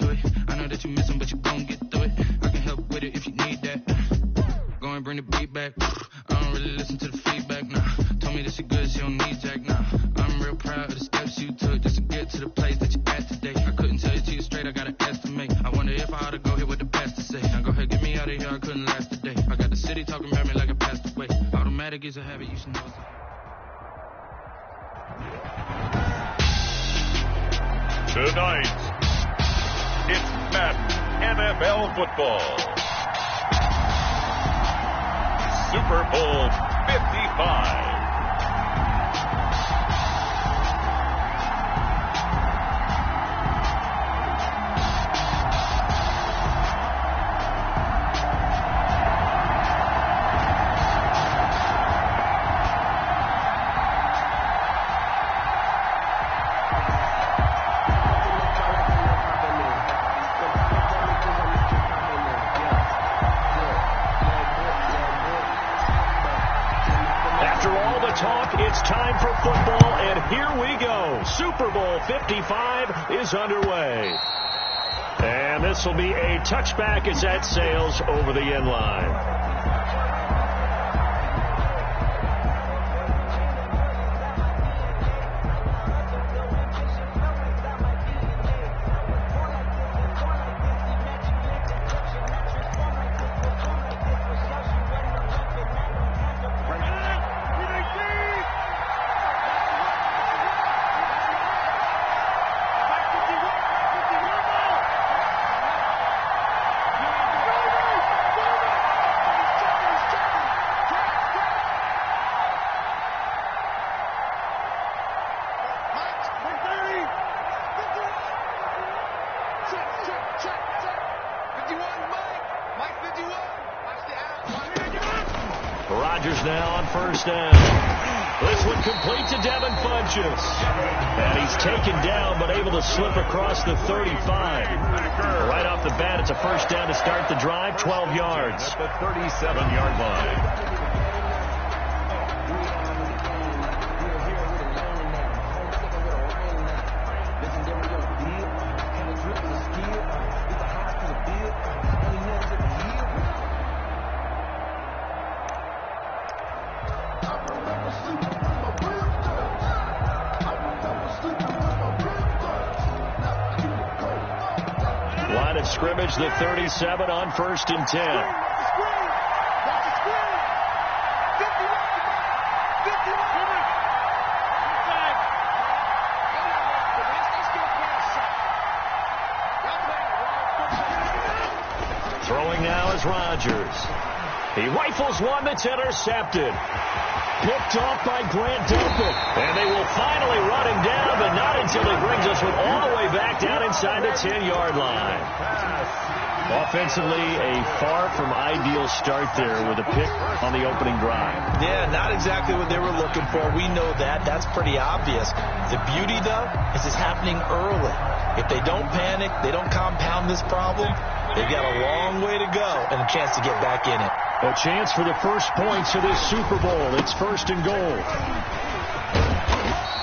into it. I know that you miss him, but you gon' get through it. I can help with it if you need that. Go and bring the beat back. I don't really listen to the feedback, nah. Told me that she good, she don't need Jack, nah. I'm real proud of the steps you took just to get to the place that you're at today. I couldn't tell you to you straight, I got an estimate. I wonder if I ought to go here with the best to say. Now go ahead, get me out of here, I couldn't last a day. I got the city talking about me like I passed away. Automatic is a habit, you should know it's Tonight, it's Madden NFL football. Super Bowl 55. It's time for football, and here we go. Super Bowl 55 is underway. And this will be a touchback as that sails over the end line. Rodgers now on first down. This one complete to Devin Funchess. And he's taken down but able to slip across the 35. Right off the bat, it's a first down to start the drive, 12 yards. At the 37-yard line. Line of scrimmage, the 37 on 1st and 10. Throwing now is Rodgers. He rifles one that's intercepted. Picked off by Grant Delpit. And they will finally run him down, but not until he brings us all the way back down inside the 10-yard line. Offensively, a far from ideal start there with a pick on the opening drive. Yeah, not exactly what they were looking for. We know that. That's pretty obvious. The beauty, though, is it's happening early. If they don't panic, they don't compound this problem, they've got a long way to go and a chance to get back in it. A chance for the first points of this Super Bowl. It's 1st and goal.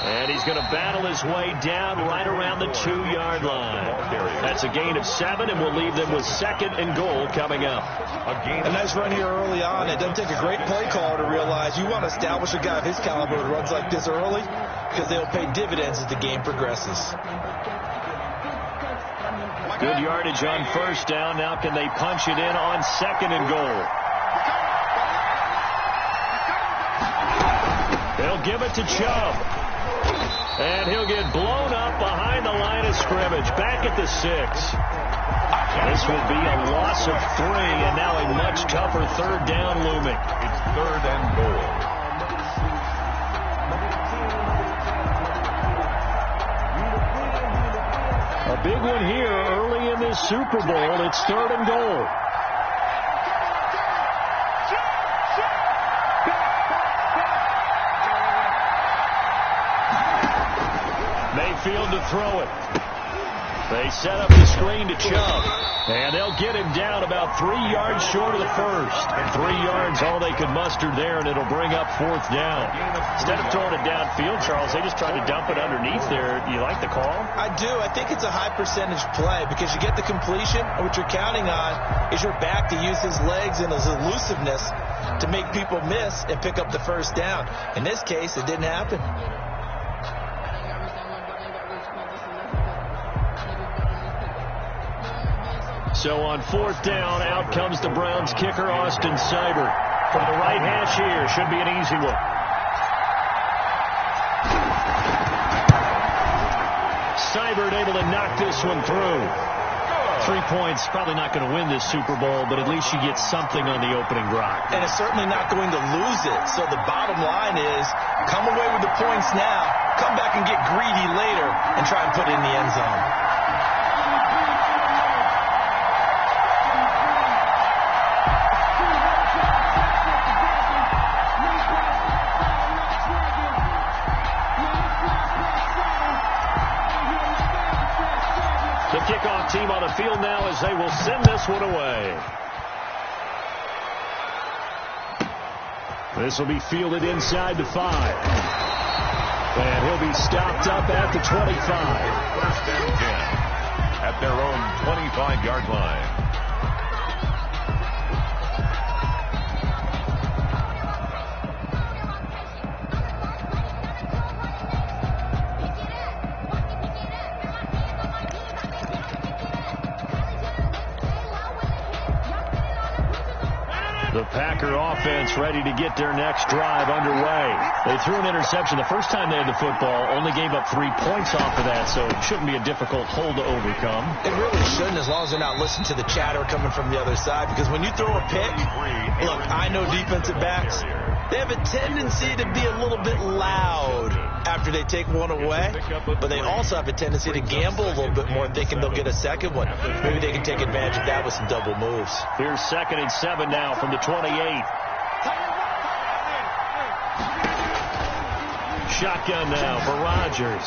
And he's going to battle his way down right around the 2-yard line. That's a gain of 7, and we'll leave them with 2nd and goal coming up. A nice run here early on. It doesn't take a great play caller to realize you want to establish a guy of his caliber who runs like this early because they'll pay dividends as the game progresses. Good yardage on first down. Now can they punch it in on 2nd and goal? They'll give it to Chubb. And he'll get blown up behind the line of scrimmage. Back at the 6. This will be a loss of 3, and now a much tougher 3rd down looming. It's 3rd and goal. A big one here early in this Super Bowl. It's 3rd and goal. Mayfield to throw it. They set up the screen to Chubb. And they'll get him down about 3 yards short of the first. 3 yards, all they could muster there, and it'll bring up 4th down. Instead of throwing it downfield, Charles, they just tried to dump it underneath there. Do you like the call? I do. I think it's a high-percentage play because you get the completion, and what you're counting on is your back to use his legs and his elusiveness to make people miss and pick up the first down. In this case, it didn't happen. So on 4th down, out comes the Browns kicker, Austin Seibert. From the right hash here, should be an easy one. Seibert able to knock this one through. 3 points, probably not going to win this Super Bowl, but at least you get something on the opening drive. And it's certainly not going to lose it. So the bottom line is, come away with the points now, come back and get greedy later, and try and put it in the end zone. Kickoff team on the field now as they will send this one away. This will be fielded inside the 5. And he'll be stopped up at the 25. 1st and 10 at their own 25-yard line. The Packer offense ready to get their next drive underway. They threw an interception the first time they had the football, only gave up 3 points off of that, so it shouldn't be a difficult hole to overcome. It really shouldn't, as long as they're not listening to the chatter coming from the other side, because when you throw a pick, look, I know defensive backs, they have a tendency to be a little bit loud after they take one away, but they also have a tendency to gamble a little bit more, thinking they'll get a second one. Maybe they can take advantage of that with some double moves. Here's 2nd and 7 now from the 28. Shotgun now for Rodgers.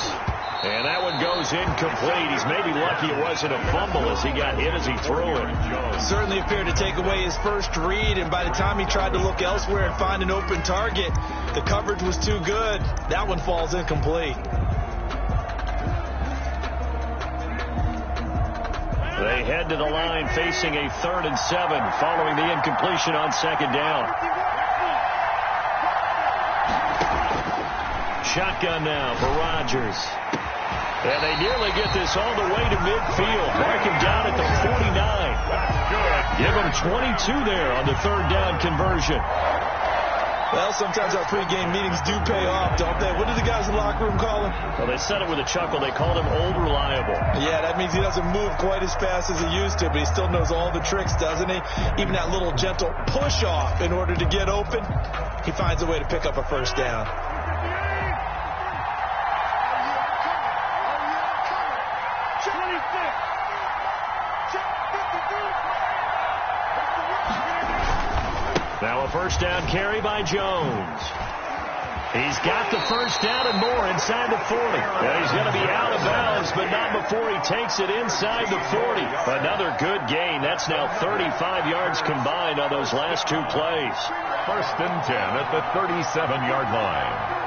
And that one goes incomplete. He's maybe lucky it wasn't a fumble as he got hit as he threw it. Certainly appeared to take away his first read, and by the time he tried to look elsewhere and find an open target, the coverage was too good. That one falls incomplete. They head to the line facing a 3rd and 7 following the incompletion on 2nd down. Shotgun now for Rodgers. And they nearly get this all the way to midfield. Mark him down at the 49. Give him 22 there on the 3rd down conversion. Well, sometimes our pregame meetings do pay off, don't they? What did the guys in the locker room call him? Well, they said it with a chuckle. They called him Old Reliable. Yeah, that means he doesn't move quite as fast as he used to, but he still knows all the tricks, doesn't he? Even that little gentle push-off in order to get open, he finds a way to pick up a first down. Now a first down carry by Jones. He's got the first down and more inside the 40. And he's going to be out of bounds, but not before he takes it inside the 40. Another good gain. That's now 35 yards combined on those last 2 plays. 1st and 10 at the 37-yard line.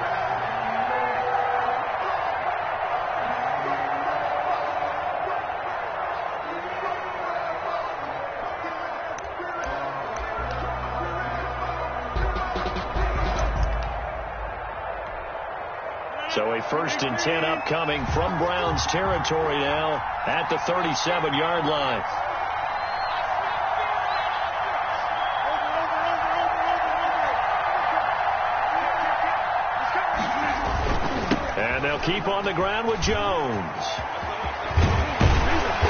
So a 1st and 10 upcoming from Browns territory now at the 37-yard line. And they'll keep on the ground with Jones.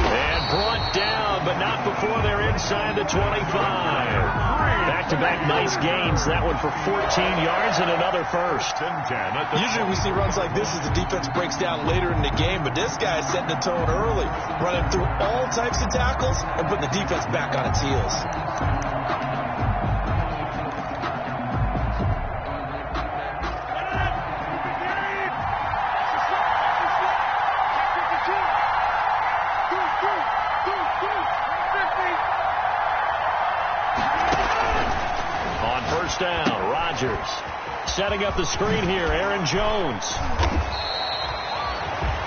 And brought down, but not before they're inside the 25. Back-to-back nice gains. That one for 14 yards and another first. Usually we see runs like this as the defense breaks down later in the game, but this guy is setting the tone early, running through all types of tackles and putting the defense back on its heels. first down. Rodgers setting up the screen here. Aaron Jones.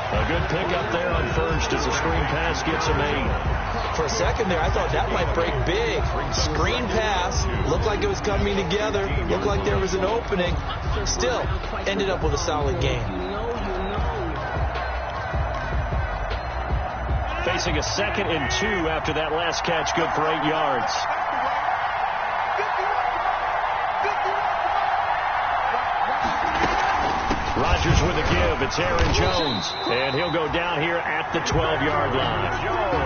A good pickup there on first as the screen pass gets him 8. For a second there, I thought that might break big. Screen pass. Looked like it was coming together. Looked like there was an opening. Still, ended up with a solid game. Facing a 2nd and 2 after that last catch, good for 8 yards. Rodgers with a give. It's Aaron Jones. And he'll go down here at the 12-yard line.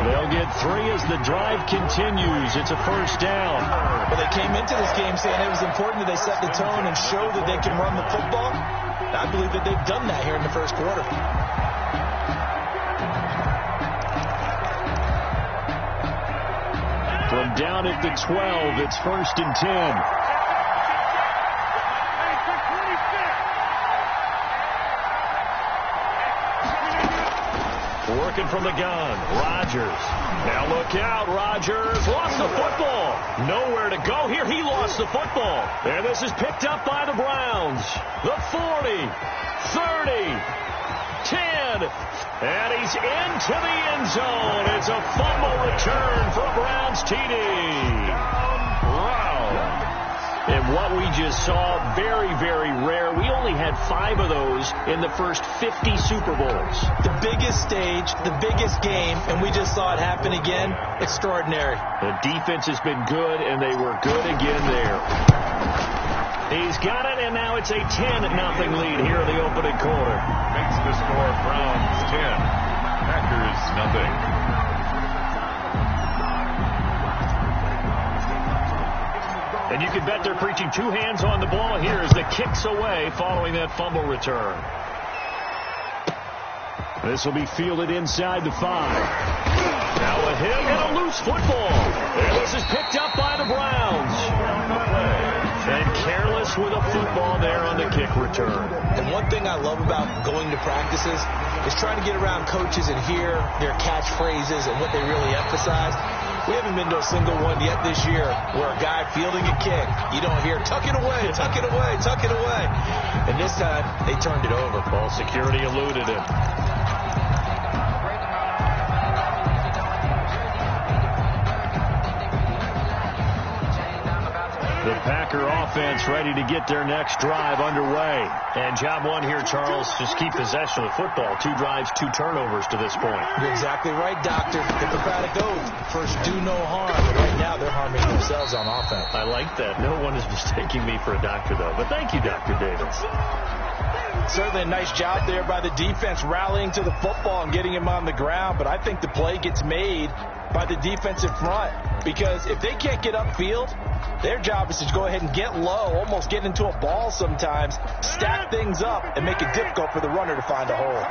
They'll get 3 as the drive continues. It's a first down. Well, they came into this game saying it was important that they set the tone and show that they can run the football. I believe that they've done that here in the first quarter. From down at the 12, it's 1st and 10. Working from the gun, Rodgers. Now look out, Rodgers lost the football. Nowhere to go here. He lost the football. And this is picked up by the Browns. The 40, 30, 10. And he's into the end zone. It's a fumble return for a Browns TD. Wow. And what we just saw, very, very rare. We only had 5 of those in the first 50 Super Bowls. The biggest stage, the biggest game, and we just saw it happen again. Extraordinary. The defense has been good, and they were good again there. He's got it, and now it's a 10-0 lead here in the opening quarter. Makes the score Browns 10, Packers nothing. And you can bet they're preaching 2 hands on the ball here as the kick's away following that fumble return. This will be fielded inside the 5. Now a hit and a loose football. And this is picked up by the Browns. And careless with a football there on the kick return. And one thing I love about going to practices is trying to get around coaches and hear their catchphrases and what they really emphasize. We haven't been to a single one yet this year where a guy fielding a kick, you don't hear, tuck it away, tuck it away, tuck it away. And this time, they turned it over. Ball security eluded him. The Packer offense ready to get their next drive underway. And job one here, Charles, just keep possession of the football. 2 drives, 2 turnovers to this point. You're exactly right, Doctor. Hippocratic oath. First, do no harm. But right now, they're harming themselves on offense. I like that. No one is mistaking me for a doctor, though. But thank you, Dr. Davis. Certainly a nice job there by the defense rallying to the football and getting him on the ground. But I think the play gets made by the defensive front. Because if they can't get upfield, their job is to go ahead and get low, almost get into a ball sometimes, stack things up, and make it difficult for the runner to find a hole.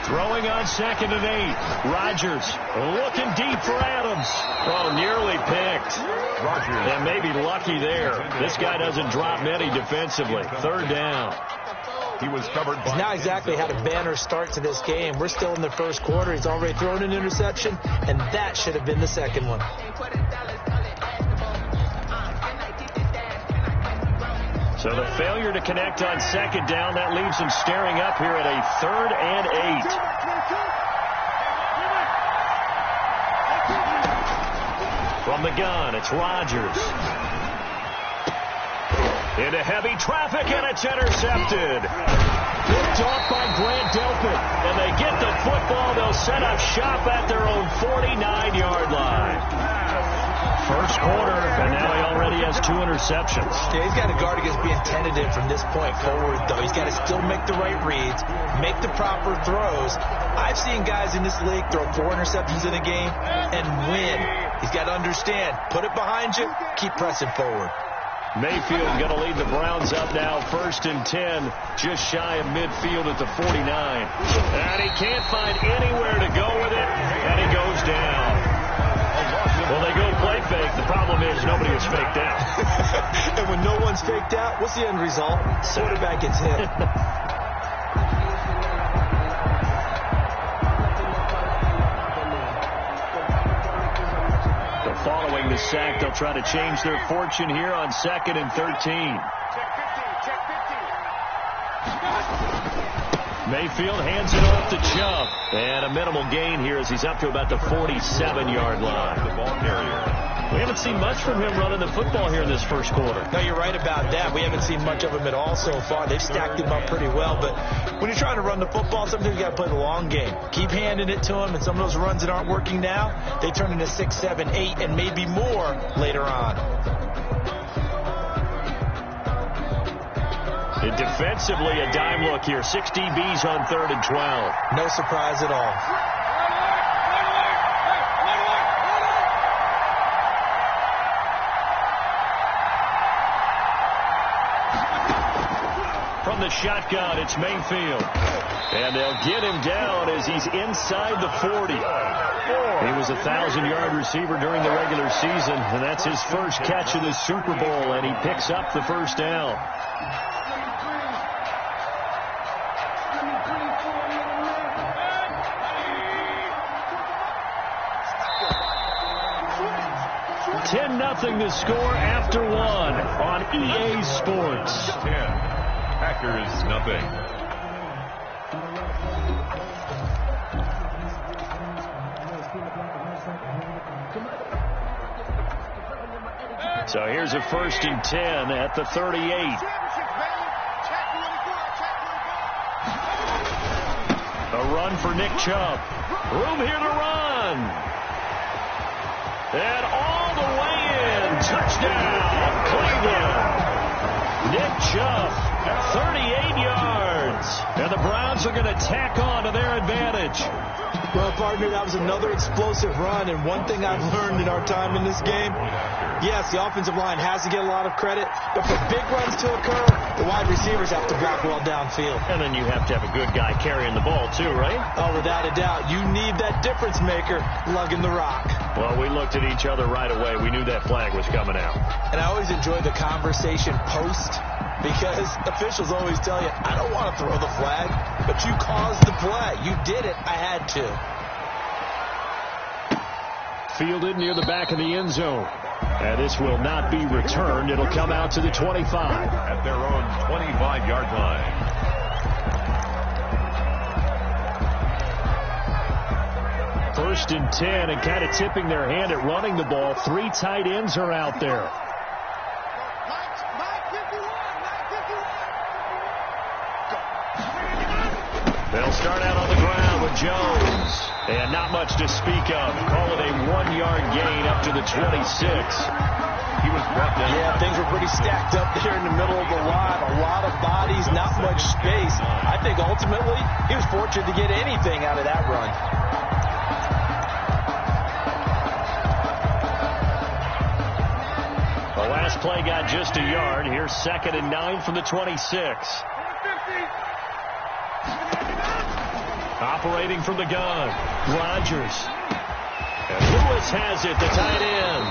Throwing on 2nd and 8. Rodgers looking deep for Adams. Oh, nearly picked. Rodgers. And maybe lucky there. This guy doesn't drop many defensively. 3rd down. He was covered. He's not exactly had a banner start to this game. We're still in the first quarter. He's already thrown an interception, and that should have been the second one. So the failure to connect on 2nd down, that leaves him staring up here at a 3rd and 8. From the gun, it's Rodgers. Into heavy traffic, and it's intercepted. Picked off by Grant Delpit. And they get the football. They'll set up shop at their own 49-yard line. First quarter, and now he already has 2 interceptions. Yeah, he's got to guard against being tentative from this point forward, though. He's got to still make the right reads, make the proper throws. I've seen guys in this league throw 4 interceptions in a game and win. He's got to understand, put it behind you, keep pressing forward. Mayfield going to lead the Browns up now, 1st and 10, just shy of midfield at the 49. And he can't find anywhere to go with it, and he goes down. Well, they go play fake. The problem is nobody is faked out. And when no one's faked out, what's the end result? Quarterback gets hit. sack. They'll try to change their fortune here on 2nd and 13. Mayfield hands it off to Chubb. And a minimal gain here as he's up to about the 47-yard line. The ball carrier. We haven't seen much from him running the football here in this first quarter. No, you're right about that. We haven't seen much of him at all so far. They've stacked him up pretty well. But when you're trying to run the football, sometimes you got to play the long game. Keep handing it to him, and some of those runs that aren't working now, they turn into 6, 7, 8, and maybe more later on. And defensively, a dime look here. 6 DBs on 3rd and 12. No surprise at all. From the shotgun, it's Mayfield. And they'll get him down as he's inside the 40. He was a 1,000-yard receiver during the regular season, and that's his first catch of the Super Bowl, and he picks up the first down. Nothing to score after 1 on EA Sports. 10. Packers nothing. So here's a 1st and 10 at the 38. A run for Nick Chubb. Room here to run. And all the way in. Touchdown, Cleveland. Nick Chubb, 38 yards. And the Browns are going to tack on to their advantage. Well, partner, that was another explosive run. And one thing I've learned in our time in this game, yes, the offensive line has to get a lot of credit. But for big runs to occur, the wide receivers have to block well downfield. And then you have to have a good guy carrying the ball, too, right? Oh, without a doubt. You need that difference maker lugging the rock. Well, we looked at each other right away. We knew that flag was coming out. And I always enjoy the conversation post, because officials always tell you, I don't want to throw the flag, but you caused the play. You did it. I had to. Fielded near the back of the end zone. And this will not be returned. It'll come out to the 25. At their own 25-yard line. First and 10, and kind of tipping their hand at running the ball. 3 tight ends are out there. They'll start out on the ground with Jones. And not much to speak of. Call it a 1-yard gain up to the 26. He was brought down. Yeah, things were pretty stacked up there in the middle of the line. A lot of bodies, not much space. I think ultimately he was fortunate to get anything out of that run. The last play got just a yard. Here's 2nd and 9 from the 26. Operating from the gun, Rodgers. And Lewis has it, the tight end.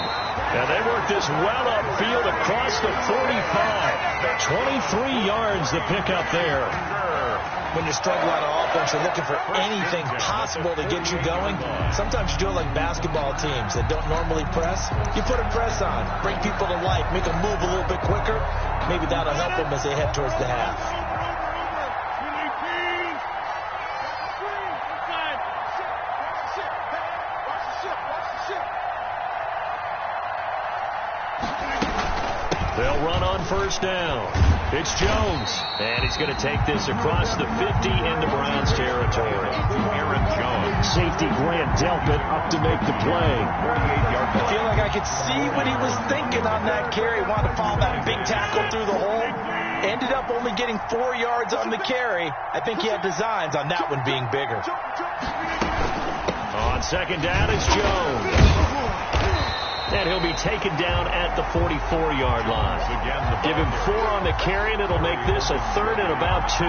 And they work this well upfield across the 45. 23 yards the pickup there. When you struggle on offense, you're looking for anything possible to get you going. Sometimes you do it like basketball teams that don't normally press. You put a press on, bring people to life, make them move a little bit quicker. Maybe that'll help them as they head towards the half. They'll run on first down. It's Jones. And he's going to take this across the 50 into Browns territory. Aaron Jones. Safety Grant Delpit up to make the play. 48-yard I feel like I could see what he was thinking on that carry. Wanted to follow that big tackle through the hole. Ended up only getting 4 yards on the carry. I think he had designs on that one being bigger. On second down, it's Jones. And he'll be taken down at the 44-yard line. Give him 4 on the carry, and it'll make this a 3rd and about 2.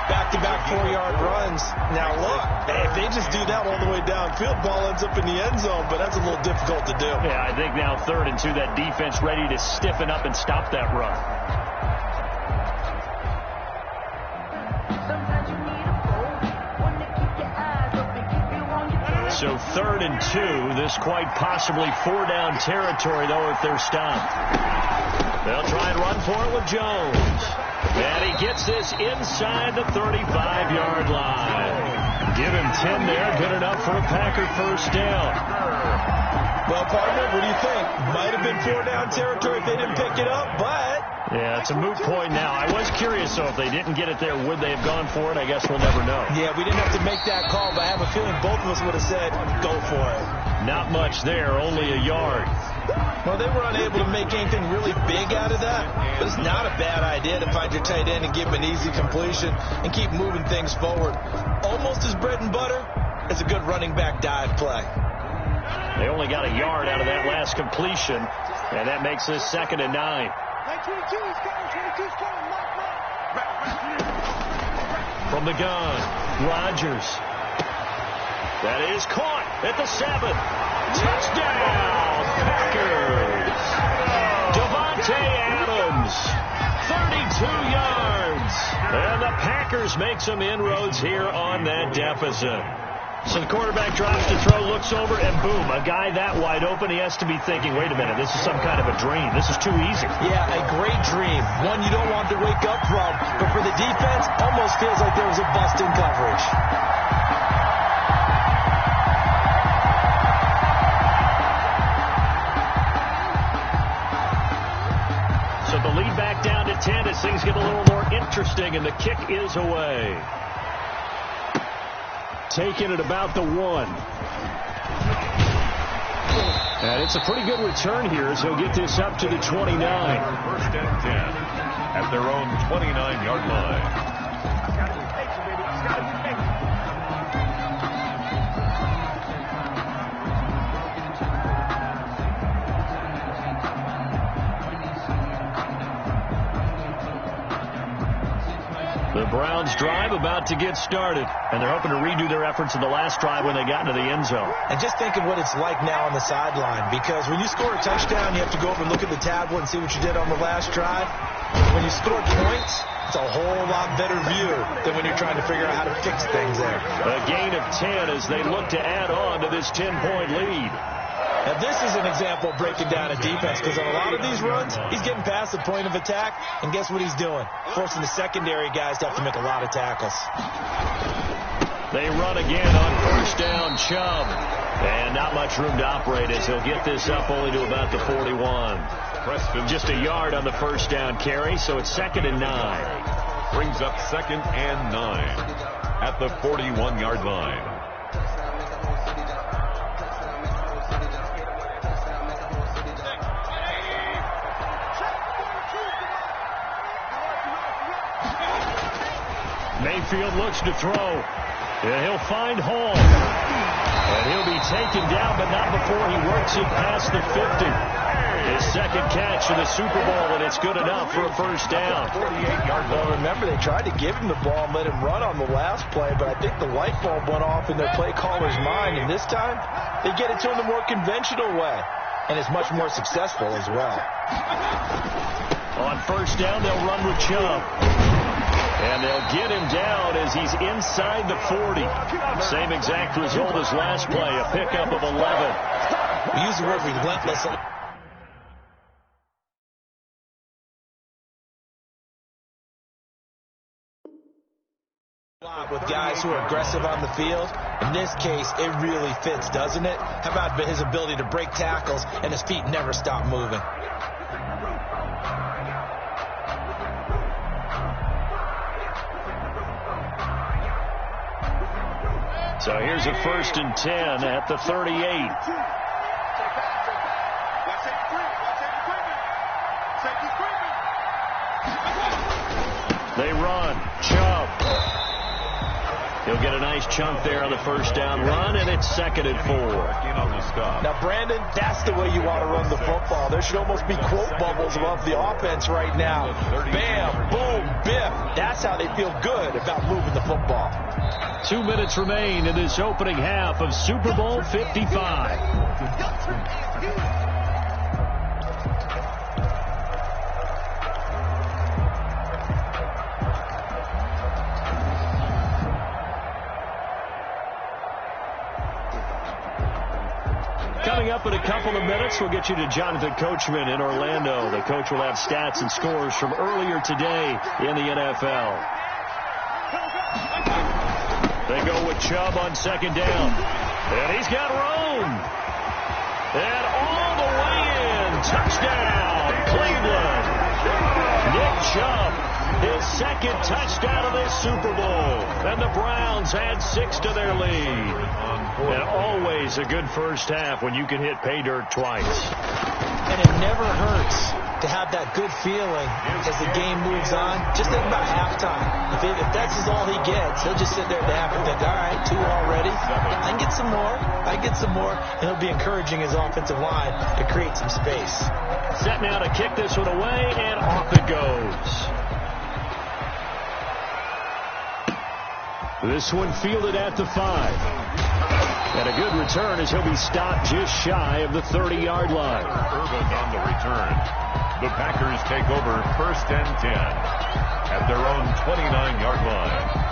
Back-to-back 4-yard runs. Now, look, if they just do that all the way downfield, ball ends up in the end zone, but that's a little difficult to do. Yeah, I think now 3rd and 2, that defense ready to stiffen up and stop that run. So 3rd and 2. This quite possibly 4-down territory, though, if they're stopped. They'll try and run for it with Jones. And he gets this inside the 35-yard line. Give him 10 there. Good enough for a Packer first down. Well, partner, what do you think? Might have been 4-down territory if they didn't pick it up, but... Yeah, it's a moot point now. I was curious, though, if they didn't get it there, would they have gone for it? I guess we'll never know. Yeah, we didn't have to make that call, but I have a feeling both of us would have said, go for it. Not much there, only a yard. Well, they were unable to make anything really big out of that, but it's not a bad idea to find your tight end and give him an easy completion and keep moving things forward. Almost as bread and butter as a good running back dive play. They only got a yard out of that last completion, and that makes this 2nd and 9. From the gun, Rodgers. That is caught at the 7. Touchdown, Packers. Devontae Adams, 32 yards. And the Packers make some inroads here on that deficit. So the quarterback drops to throw, looks over, and boom, a guy that wide open, he has to be thinking, wait a minute, this is some kind of a dream. This is too easy. Yeah, a great dream. One you don't want to wake up from. But for the defense, almost feels like there was a bust in coverage. So the lead back down to 10 as things get a little more interesting, and the kick is away. Taken at about the 1. And it's a pretty good return here as he'll get this up to the 29. 1st and 10 at their own 29-yard line. The Browns drive about to get started, and they're hoping to redo their efforts in the last drive when they got into the end zone. And just think of what it's like now on the sideline, because when you score a touchdown, you have to go over and look at the tablet and see what you did on the last drive. When you score points, it's a whole lot better view than when you're trying to figure out how to fix things there. A gain of 10 as they look to add on to this 10-point lead. Now, this is an example of breaking down a defense, because on a lot of these runs, he's getting past the point of attack, and guess what he's doing? Forcing the secondary guys to have to make a lot of tackles. They run again on 1st down, Chubb. And not much room to operate as he'll get this up only to about the 41. Preston just a yard on the 1st down carry, so it's 2nd and 9. Brings up 2nd and 9 at the 41-yard line. Mayfield looks to throw. And he'll find Hall. And he'll be taken down, but not before he works it past the 50. His 2nd catch of the Super Bowl, and it's good enough for a 1st down. 48-yard line. Remember, they tried to give him the ball and let him run on the last play, but I think the light bulb went off in their play caller's mind, and this time they get it to him the more conventional way, and it's much more successful as well. On 1st down, they'll run with Chubb. And they'll get him down as he's inside the 40. Same exact result as last play, a pickup of 11. We use the word relentless. With guys who are aggressive on the field. In this case, it really fits, doesn't it? How about his ability to break tackles and his feet never stop moving? So here's a 1st and 10 at the 38. They run. Chubb. He'll get a nice chunk there on the 1st down run, and it's 2nd and 4. Now, Brandon, that's the way you want to run the football. There should almost be quote bubbles above the offense right now. Bam, boom, biff. That's how they feel good about moving the football. 2 minutes remain in this opening half of Super Bowl 55. Coming up in a couple of minutes, we'll get you to Jonathan Coachman in Orlando. The coach will have stats and scores from earlier today in the NFL. They go with Chubb on second down. And he's got room. And all the way in. Touchdown, Cleveland. Nick Chubb, his second touchdown of this Super Bowl. And the Browns add 6 to their lead. And always a good first half when you can hit pay dirt twice. And it never hurts to have that good feeling as the game moves on. Just think about halftime. If that's all he gets, he'll just sit there at the half and think, all right, 2 already. I can get some more. And he'll be encouraging his offensive line to create some space. Set now to kick this one away, and off it goes. This one fielded at the 5. And a good return as he'll be stopped just shy of the 30-yard line. Urban on the return. The Packers take over 1st and 10 at their own 29-yard line.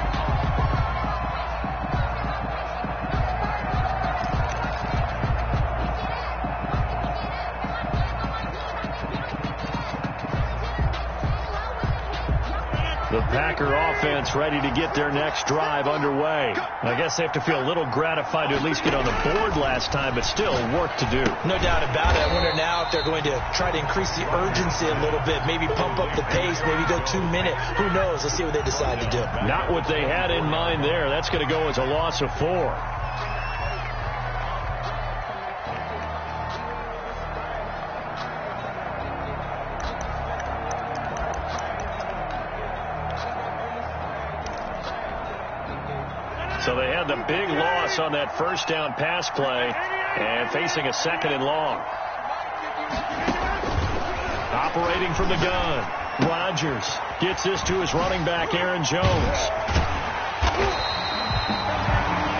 The Packer offense ready to get their next drive underway. I guess they have to feel a little gratified to at least get on the board last time, but still work to do. No doubt about it. I wonder now if they're going to try to increase the urgency a little bit, maybe pump up the pace, maybe go 2-minute. Who knows? Let's see what they decide to do. Not what they had in mind there. That's going to go as a loss of 4. So they had the big loss on that first down pass play and facing a 2nd and long. Operating from the gun. Rodgers gets this to his running back, Aaron Jones.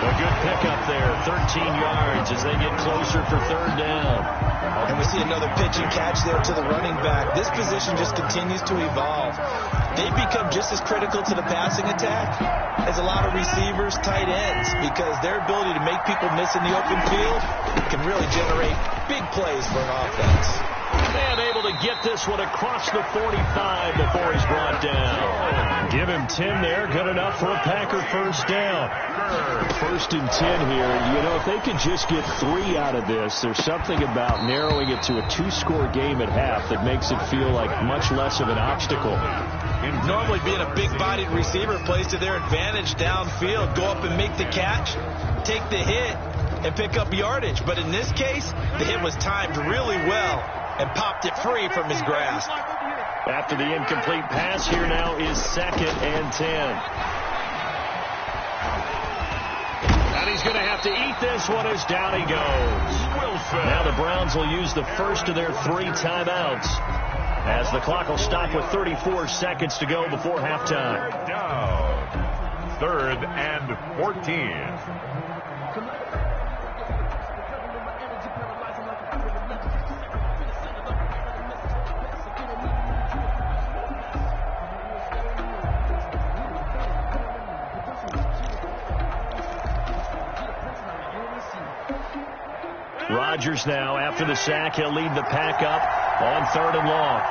A good pickup there, 13 yards as they get closer for 3rd down. And we see another pitch and catch there to the running back. This position just continues to evolve. They become just as critical to the passing attack as a lot of receivers, tight ends, because their ability to make people miss in the open field can really generate big plays for an offense. And able to get this one across the 45 before he's brought down. Give him 10 there. Good enough for a Packer first down. 1st and 10 here. You know, if they could just get 3 out of this, there's something about narrowing it to a 2-score game at half that makes it feel like much less of an obstacle. Normally being a big-bodied receiver plays to their advantage downfield. Go up and make the catch, take the hit, and pick up yardage. But in this case, the hit was timed really well and popped it free from his grasp. After the incomplete pass, here now is 2nd and 10. And he's going to have to eat this one as down he goes. Now the Browns will use the first of their 3 timeouts as the clock will stop with 34 seconds to go before halftime. Down. 3rd and 14. Rodgers now, after the sack, he'll lead the pack up on 3rd and long.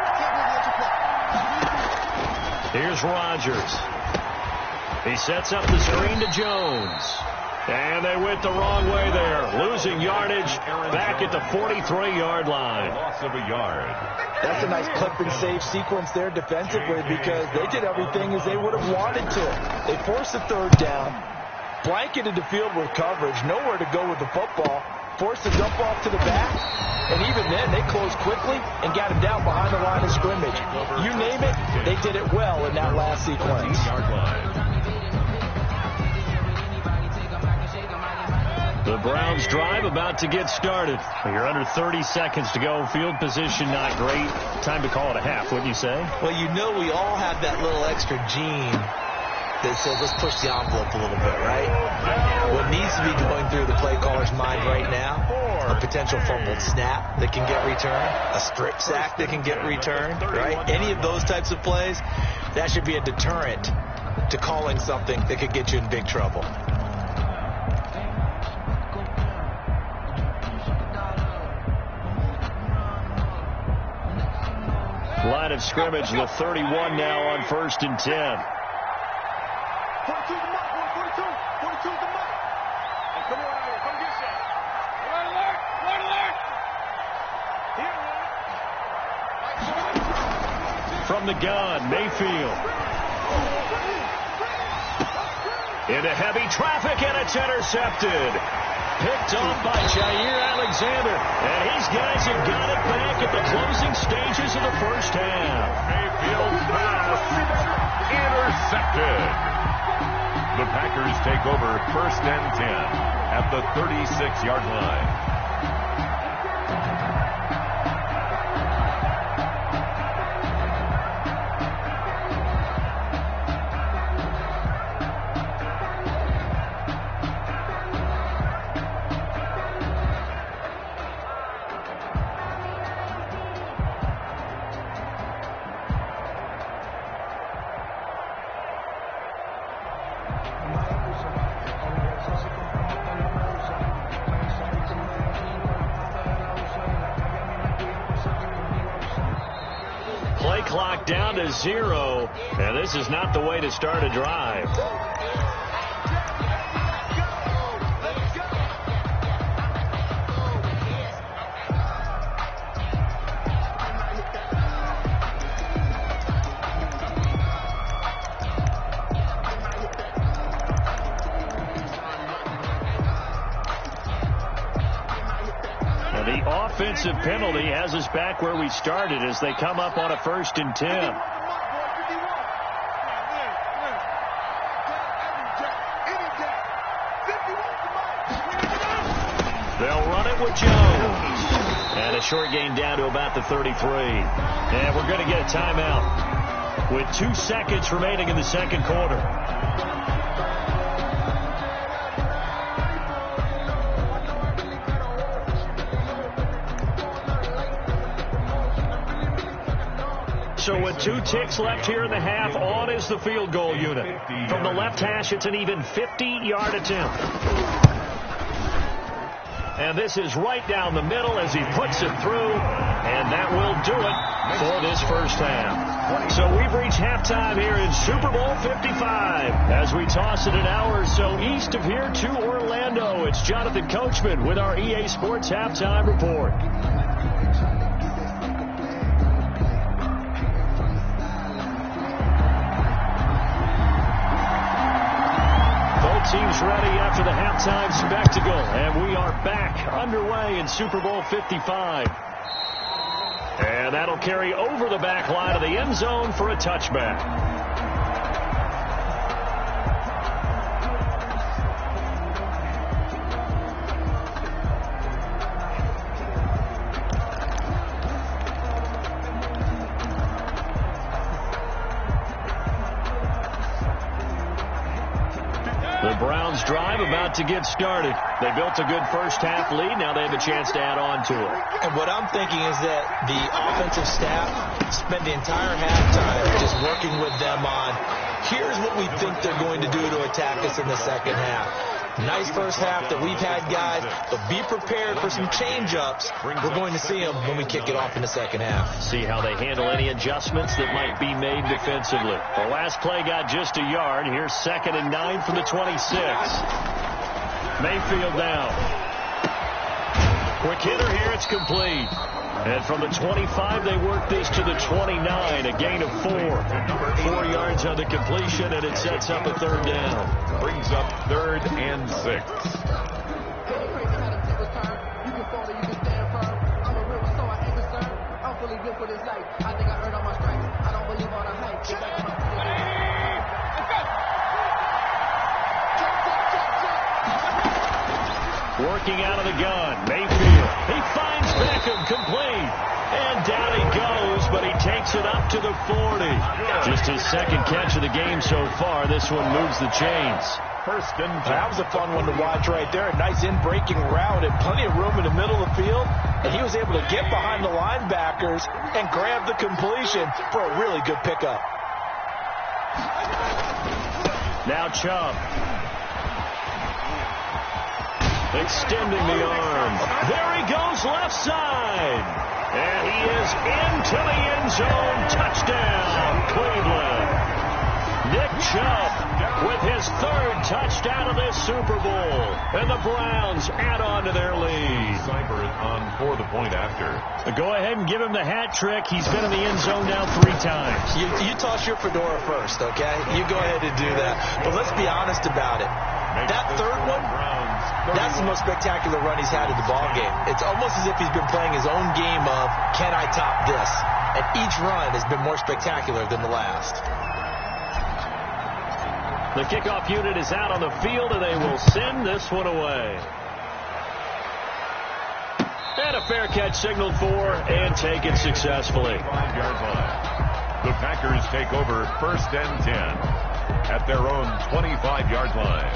Here's Rodgers. He sets up the screen to Jones. And they went the wrong way there. Losing yardage back at the 43-yard line. Loss of a yard. That's a nice clip and save sequence there defensively because they did everything as they would have wanted to. They forced the 3rd down, blanketed the field with coverage, nowhere to go with the football. Forced to dump off to the back, and even then they closed quickly and got him down behind the line of scrimmage. You name it, they did it well in that last sequence. The Browns drive about to get started. You're under 30 seconds to go. Field position not great. Time to call it a half, wouldn't you say? Well, you know we all have that little extra gene that says let's push the envelope a little bit, right? What needs to be going through the play caller's mind right now, a potential fumbled snap that can get returned, a strip sack that can get returned, right? Any of those types of plays, that should be a deterrent to calling something that could get you in big trouble. Line of scrimmage, the 31 now on 1st and 10. 42 the mark, 42 the mark. Hey, come on out here, come get some. Red alert, red alert. From the gun, Mayfield. Into heavy traffic, and it's intercepted. Picked off by Jair Alexander. And these guys have got it back at the closing stages of the first half. Mayfield's pass intercepted. The Packers take over 1st and 10 at the 36-yard line. Play clock down to 0, and this is not the way to start a drive. Offensive penalty has us back where we started as they come up on a 1st and 10. They'll run it with Jones. And a short gain down to about the 33. And we're going to get a timeout with 2 seconds remaining in the second quarter. So with 2 ticks left here in the half, on is the field goal unit. From the left hash, it's an even 50-yard attempt. And this is right down the middle as he puts it through. And that will do it for this first half. So we've reached halftime here in Super Bowl 55. As we toss it an hour or so east of here to Orlando, it's Jonathan Coachman with our EA Sports Halftime Report. Teams ready after the halftime spectacle, and we are back underway in Super Bowl 55. And that'll carry over the back line of the end zone for a touchback. The Browns drive about to get started. They built a good first half lead. Now they have a chance to add on to it. And what I'm thinking is that the offensive staff spent the entire halftime just working with them on, here's what we think they're going to do to attack us in the second half. Nice first half that we've had, guys, but be prepared for some change-ups. We're going to see them when we kick it off in the second half. See how they handle any adjustments that might be made defensively. The last play got just a yard. Here's 2nd and 9 from the 26. Mayfield down. Quick hitter here. It's complete. And from the 25, they work this to the 29, a gain of 4. 4 yards on the completion, and it sets up a 3rd down. Brings up 3rd and 6. Working out of the gun, Mayfield. He finds Beckham, complete. And down he goes, but he takes it up to the 40. Just his 2nd catch of the game so far. This one moves the chains. 1st and 10. That was a fun one to watch right there. A nice in-breaking route and plenty of room in the middle of the field. And he was able to get behind the linebackers and grab the completion for a really good pickup. Now Chubb. Extending the arm. There he goes, left side. And he is into the end zone. Touchdown, Cleveland. Nick Chubb with his third touchdown of this Super Bowl. And the Browns add on to their lead. Cyber is on for the point after. Go ahead and give him the hat trick. He's been in the end zone now 3 times. You toss your fedora first, okay? You go ahead and do that. But let's be honest about it. That third one, that's the most spectacular run he's had in the ballgame. It's almost as if he's been playing his own game of, can I top this? And each run has been more spectacular than the last. The kickoff unit is out on the field, and they will send this one away. And a fair catch signaled for and taken successfully. 5 yards line. The Packers take over 1st and 10 at their own 25-yard line.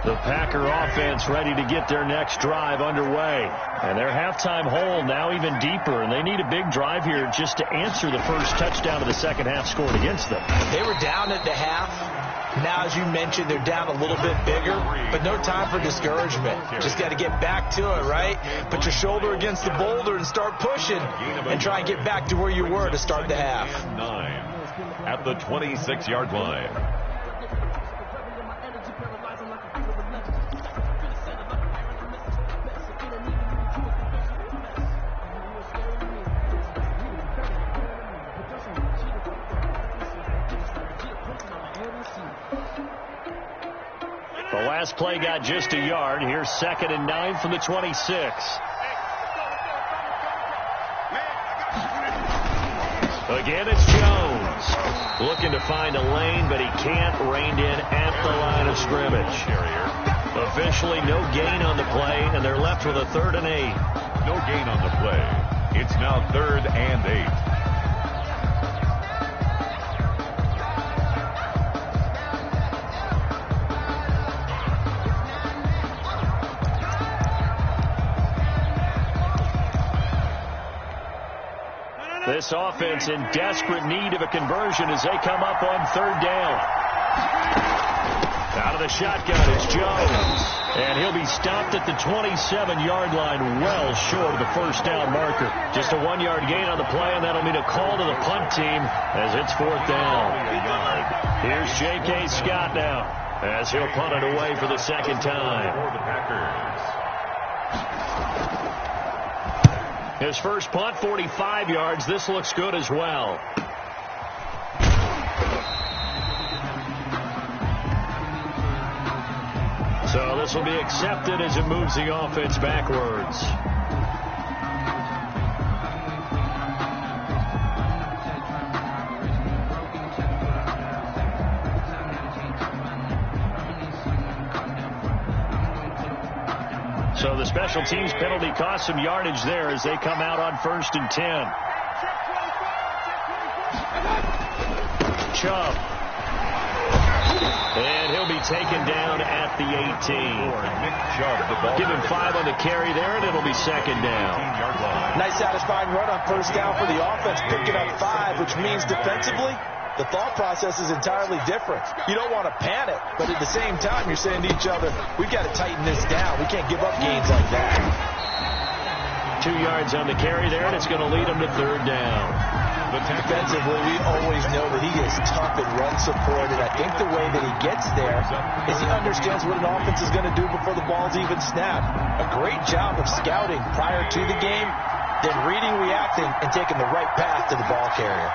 The Packer offense ready to get their next drive underway. And their halftime hole now even deeper, and they need a big drive here just to answer the first touchdown of the second half scored against them. They were down at the half. Now, as you mentioned, they're down a little bit bigger, but no time for discouragement. Just got to get back to it, right? Put your shoulder against the boulder and start pushing and try and get back to where you were to start the half. 9 at the 26-yard line. The last play got just a yard. Here's 2nd and 9 from the 26. Again, it's Jones. Looking to find a lane, but he can't. Reined in at the line of scrimmage. Officially no gain on the play, and they're left with a 3rd and 8. No gain on the play. It's now 3rd and 8. This offense in desperate need of a conversion as they come up on 3rd down. Out of the shotgun, it's Jones. And he'll be stopped at the 27-yard line, well short of the first down marker. Just a 1-yard gain on the play, and that'll mean a call to the punt team as it's 4th down. Here's J.K. Scott now as he'll punt it away for the 2nd time. For the Packers. His first punt, 45 yards. This looks good as well. So this will be accepted as it moves the offense backwards. So the special teams penalty cost some yardage there as they come out on 1st and 10. Chubb. And he'll be taken down at the 18. Give him 5 on the carry there, and it'll be 2nd down. Nice satisfying run on 1st down for the offense, picking up 5, which means defensively, the thought process is entirely different. You don't want to panic, but at the same time, you're saying to each other, we've got to tighten this down. We can't give up gains like that. 2 yards on the carry there, and it's going to lead them to 3rd down. But defensively, we always know that he is tough and run support, and I think the way that he gets there is he understands what an offense is going to do before the ball's even snapped. A great job of scouting prior to the game, then reading, reacting, and taking the right path to the ball carrier.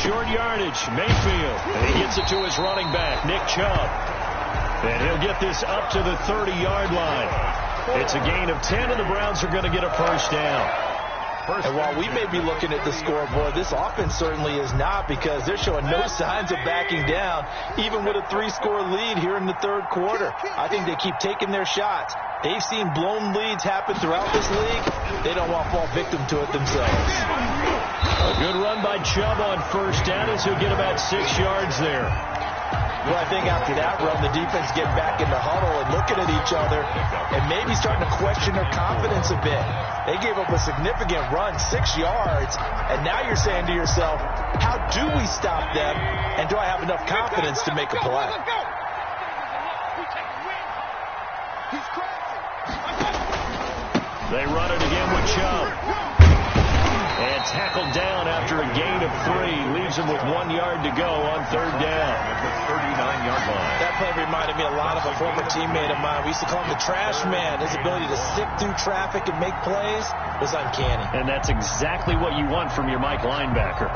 Short yardage, Mayfield, and he gets it to his running back, Nick Chubb. And he'll get this up to the 30-yard line. It's a gain of 10, and the Browns are going to get a 1st down. And while we may be looking at the scoreboard, this offense certainly is not, because they're showing no signs of backing down, even with a 3-score lead here in the third quarter. I think they keep taking their shots. They've seen blown leads happen throughout this league. They don't want to fall victim to it themselves. A good run by Chubb on first down as he'll get about 6 yards there. Well, I think after that run, the defense get back in the huddle and looking at each other and maybe starting to question their confidence a bit. They gave up a significant run, 6 yards, and now you're saying to yourself, how do we stop them, and do I have enough confidence to make a play? They run it again with Chubb. And tackled down after a gain of 3. Leaves him with 1 yard to go on third down. At the 39-yard line. That play reminded me a lot of a former teammate of mine. We used to call him the trash man. His ability to sift through traffic and make plays was uncanny. And that's exactly what you want from your Mike linebacker.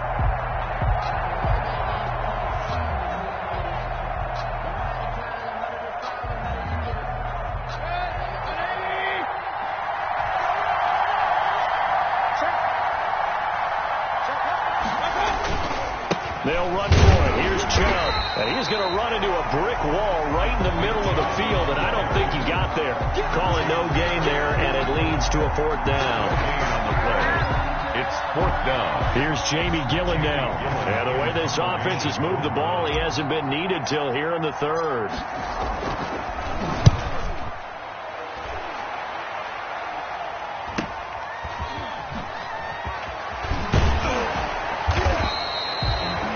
They'll run for it. Here's Chubb. And he's going to run into a brick wall right in the middle of the field, and I don't think he got there. Calling no gain there, and it leads to a fourth down. On the play. It's fourth down. Here's Jamie Gillen now. And the way this offense has moved the ball, he hasn't been needed till here in the third.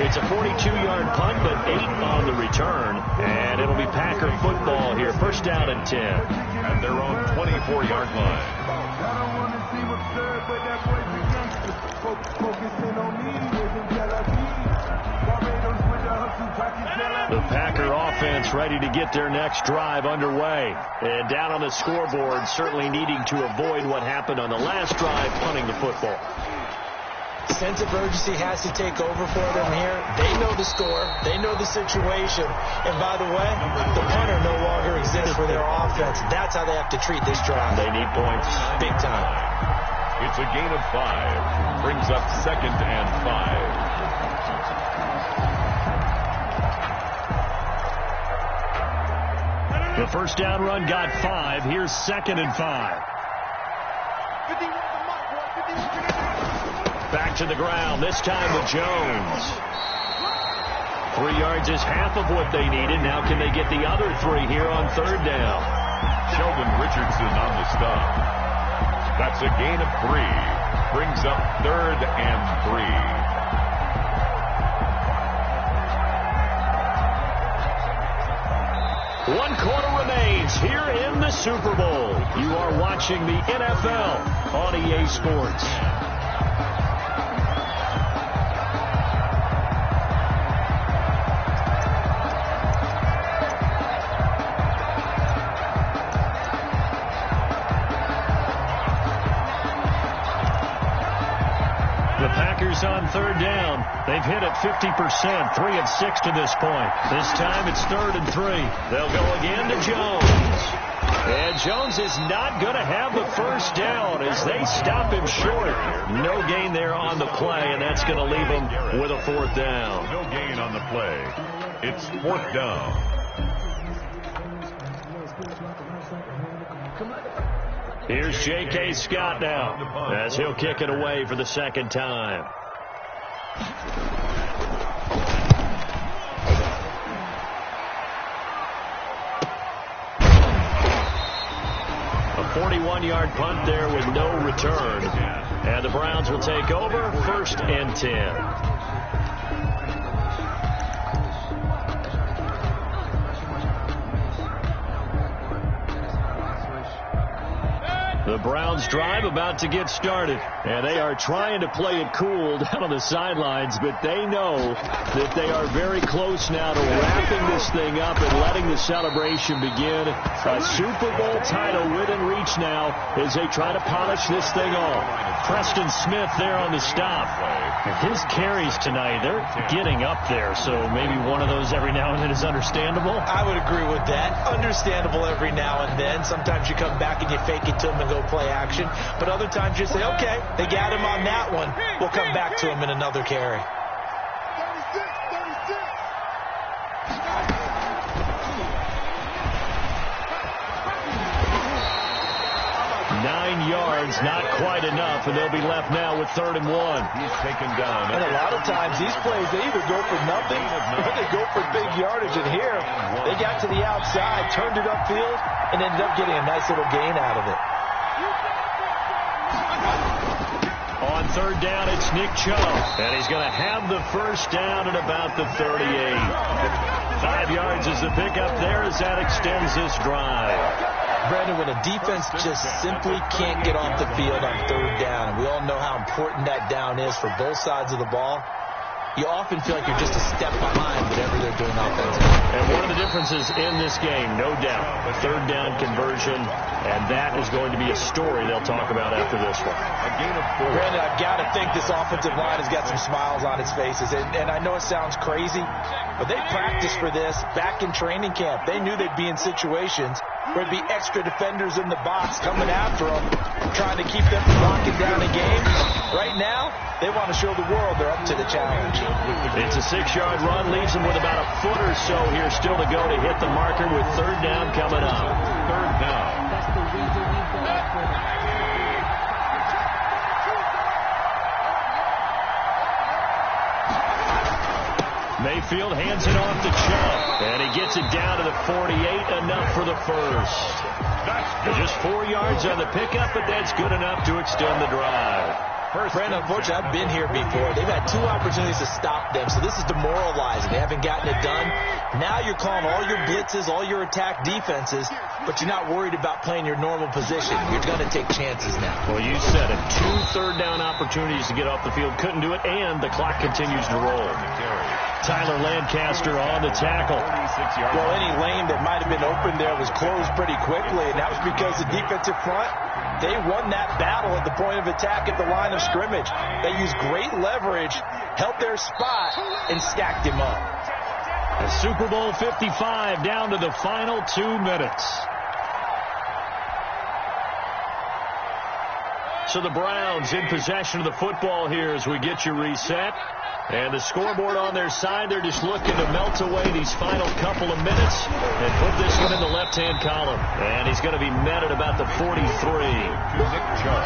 It's a 42-yard punt, but 8 on the return. And it'll be Packer football here. First down and 10. At their own 24-yard line. The Packer offense ready to get their next drive underway. And down on the scoreboard, certainly needing to avoid what happened on the last drive, punting the football. Sense of urgency has to take over for them here. They know the score. They know the situation. And by the way, the punter no longer exists for their offense. That's how they have to treat this drive. They need points. Big time. It's a gain of 5. Brings up second and 5. The first down run got 5. Here's second and 5. Back to the ground, this time with Jones. 3 yards is half of what they needed. Now can they get the other 3 here on third down? Sheldon Richardson on the stop. That's a gain of 3. Brings up third and 3. 1 quarter remains here in the Super Bowl. You are watching the NFL on EA Sports. The Packers on third down. They've hit it 50%, 3 of 6 to this point. This time it's third and 3. They'll go again to Jones. And Jones is not going to have the first down as they stop him short. No gain there on the play, and that's going to leave him with a fourth down. No gain on the play. It's fourth down. Here's J.K. Scott now as he'll kick it away for the second time. A 41-yard punt there with no return. And the Browns will take over, first and 10. The Browns drive about to get started, and they are trying to play it cool down on the sidelines, but they know that they are very close now to wrapping this thing up and letting the celebration begin. A Super Bowl title within reach now as they try to polish this thing off. Preston Smith there on the stop. His carries tonight, they're getting up there, so maybe one of those every now and then is understandable. I would agree with that. Understandable every now and then. Sometimes you come back and you fake it to him and go play action. But other times you say, okay, they got him on that one. We'll come back to him in another carry. 9 yards, not quite enough, and they'll be left now with 3rd and 1. He's taken down. And a lot of times these plays, they either go for nothing or they go for big yardage. And here, they got to the outside, turned it upfield, and ended up getting a nice little gain out of it. On 3rd down, it's Nick Chubb, and he's going to have the 1st down at about the 38. 5 yards is the pickup there as that extends this drive. Brandon, when a defense just simply can't get off the field on 3rd down, and we all know how important that down is for both sides of the ball, you often feel like you're just a step behind whatever they're doing offensively. And one of the differences in this game, no doubt, 3rd down conversion, and that is going to be a story they'll talk about after this one. A gain of 4. Brandon, I've got to think this offensive line has got some smiles on its faces. And I know it sounds crazy, but they practiced for this back in training camp. They knew they'd be in situations where there'd be extra defenders in the box coming after them, trying to keep them from locking down a game. Right now, they want to show the world they're up to the challenge. It's a 6-yard run, leaves them with about a foot or so here still to go to hit the marker with 3rd down coming up. 3rd down. That's the reason we go for that. Mayfield hands it off to Chubb, and he gets it down to the 48, enough for the 1st. Just 4 yards on the pickup, but that's good enough to extend the drive. Brandon, unfortunately, I've been here before. They've had 2 opportunities to stop them, so this is demoralizing. They haven't gotten it done. Now you're calling all your blitzes, all your attack defenses, but you're not worried about playing your normal position. You're going to take chances now. Well, you said it. 2 3rd down opportunities to get off the field. Couldn't do it, and the clock continues to roll. Tyler Lancaster on the tackle. Well, any lane that might have been open there was closed pretty quickly, and that was because the defensive front, they won that battle at the point of attack at the line of scrimmage. They used great leverage, held their spot, and stacked him up. A Super Bowl 55 down to the final 2 minutes. So the Browns in possession of the football here as we get you reset. And the scoreboard on their side, they're just looking to melt away these final couple of minutes and put this one in the left-hand column. And he's going to be met at about the 43. Nick Chubb.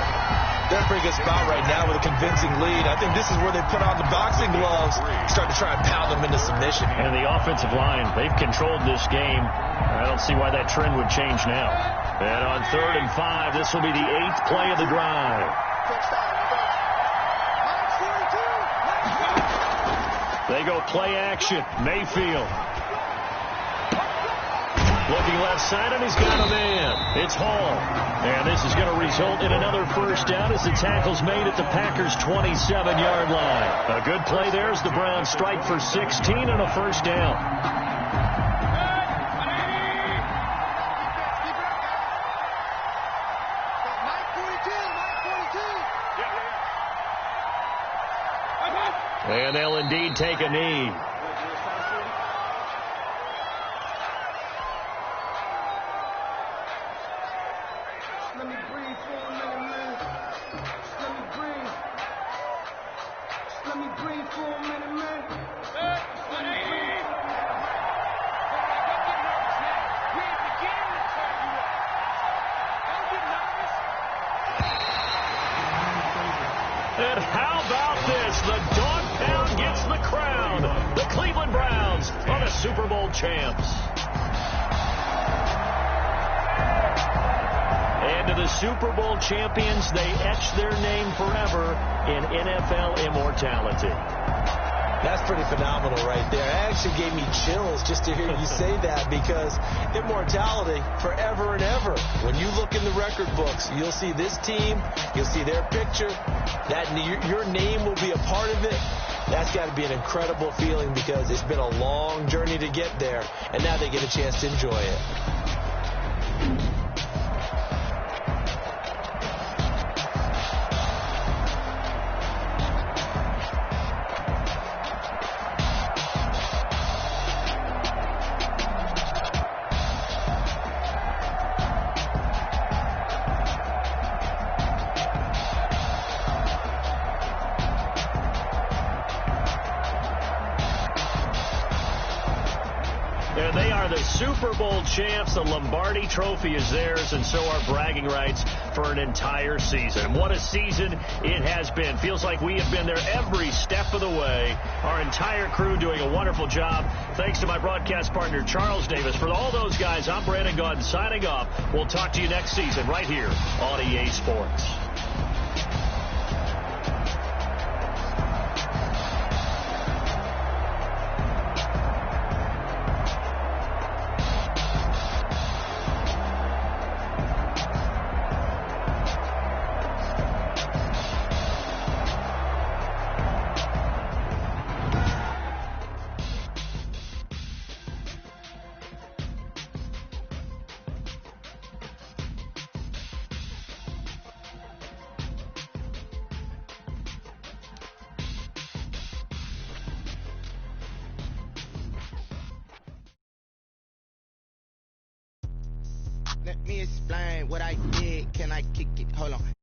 They're in a pretty good spot right now with a convincing lead. I think this is where they put on the boxing gloves, start to try and pound them into submission. And the offensive line, they've controlled this game. I don't see why that trend would change now. And on 3rd and 5, this will be the 8th play of the drive. They go play action. Mayfield. Looking left side, and he's got a man. It's Hall. And this is going to result in another 1st down as the tackle's made at the Packers' 27-yard line. A good play there as the Browns strike for 16 and a 1st down. And they'll indeed take a knee. Let me breathe for a minute, man. Let me breathe. Let me breathe for a minute, man. Let me breathe. Don't get nervous, man. We ain't beginning to turn you up. Don't get nervous. And how about this? The dog pound gets the crown. The Cleveland Browns are the Super Bowl champs. And to the Super Bowl champions, they etch their name forever in NFL immortality. That's pretty phenomenal right there. It actually gave me chills just to hear you say that, because immortality forever and ever. When you look in the record books, you'll see this team, you'll see their picture, that your name will be a part of it. That's got to be an incredible feeling, because it's been a long journey to get there, and now they get a chance to enjoy it. And they are the Super Bowl champs. The Lombardi Trophy is theirs, and so are bragging rights for an entire season. What a season it has been. Feels like we have been there every step of the way. Our entire crew doing a wonderful job. Thanks to my broadcast partner, Charles Davis. For all those guys, I'm Brandon Gaudin signing off. We'll talk to you next season right here on EA Sports. Let me explain what I did. Can I kick it? Hold on.